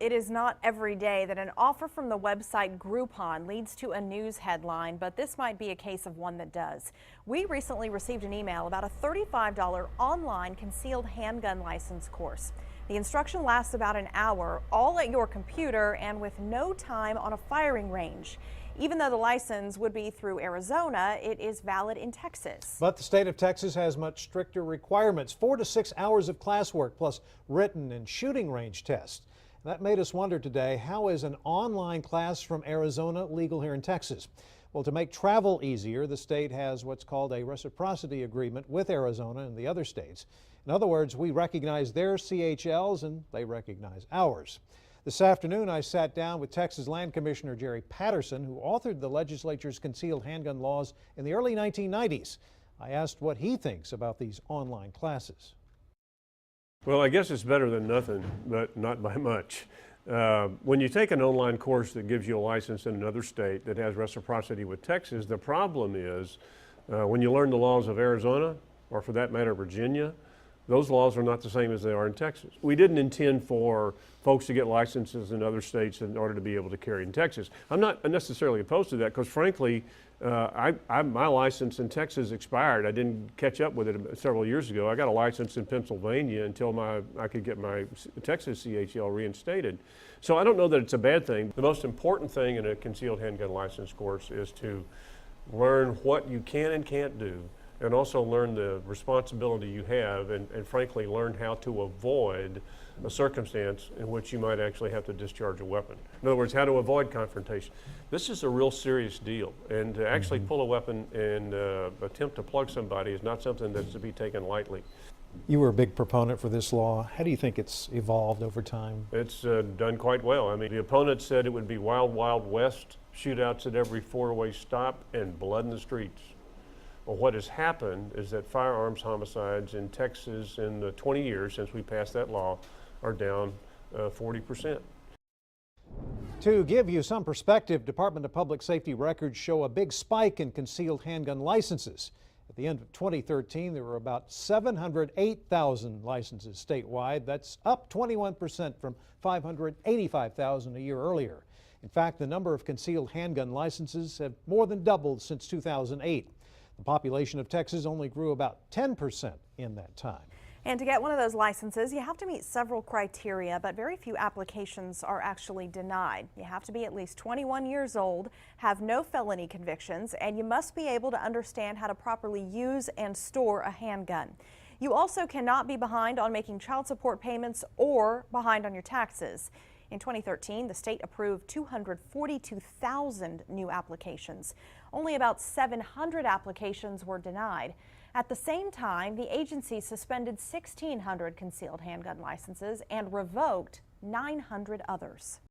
It is not every day that an offer from the website Groupon leads to a news headline, but this might be a case of one that does. We recently received an email about a $35 online concealed handgun license course. The instruction lasts about an hour, all at your computer and with no time on a firing range. Even though the license would be through Arizona, it is valid in Texas. But the state of Texas has much stricter requirements, 4 to 6 hours of classwork plus written and shooting range tests. That made us wonder today, how is an online class from Arizona legal here in Texas? Well, to make travel easier, the state has what's called a reciprocity agreement with Arizona and the other states. In other words, we recognize their CHLs and they recognize ours. This afternoon, I sat down with Texas Land Commissioner Jerry Patterson, who authored the legislature's concealed handgun laws in the early 1990s. I asked what he thinks about these online classes. Well, I guess it's better than nothing, but not by much. When you take an online course that gives you a license in another state that has reciprocity with Texas, the problem is when you learn the laws of Arizona, or for that matter, Virginia, those laws are not the same as they are in Texas. We didn't intend for folks to get licenses in other states in order to be able to carry in Texas. I'm not necessarily opposed to that because, frankly, my license in Texas expired. I didn't catch up with it several years ago. I got a license in Pennsylvania until I could get my Texas CHL reinstated. So I don't know that it's a bad thing. The most important thing in a concealed handgun license course is to learn what you can and can't do, and also learn the responsibility you have, and frankly learn how to avoid a circumstance in which you might actually have to discharge a weapon. In other words, how to avoid confrontation. This is a real serious deal, and to actually pull a weapon and attempt to plug somebody is not something that's to be taken lightly. You were a big proponent for this law. How do you think it's evolved over time? It's done quite well. I mean, the opponents said it would be wild, wild west, shootouts at every four-way stop, and blood in the streets. Well, what has happened is that firearms homicides in Texas in the 20 years since we passed that law are down 40%. To give you some perspective, Department of Public Safety records show a big spike in concealed handgun licenses. At the end of 2013, there were about 708,000 licenses statewide. That's up 21% from 585,000 a year earlier. In fact, the number of concealed handgun licenses have more than doubled since 2008. The population of Texas only grew about 10% in that time. And to get one of those licenses, you have to meet several criteria, but very few applications are actually denied. You have to be at least 21 years old, have no felony convictions, and you must be able to understand how to properly use and store a handgun. You also cannot be behind on making child support payments or behind on your taxes. In 2013, the state approved 242,000 new applications. Only about 700 applications were denied. At the same time, the agency suspended 1,600 concealed handgun licenses and revoked 900 others.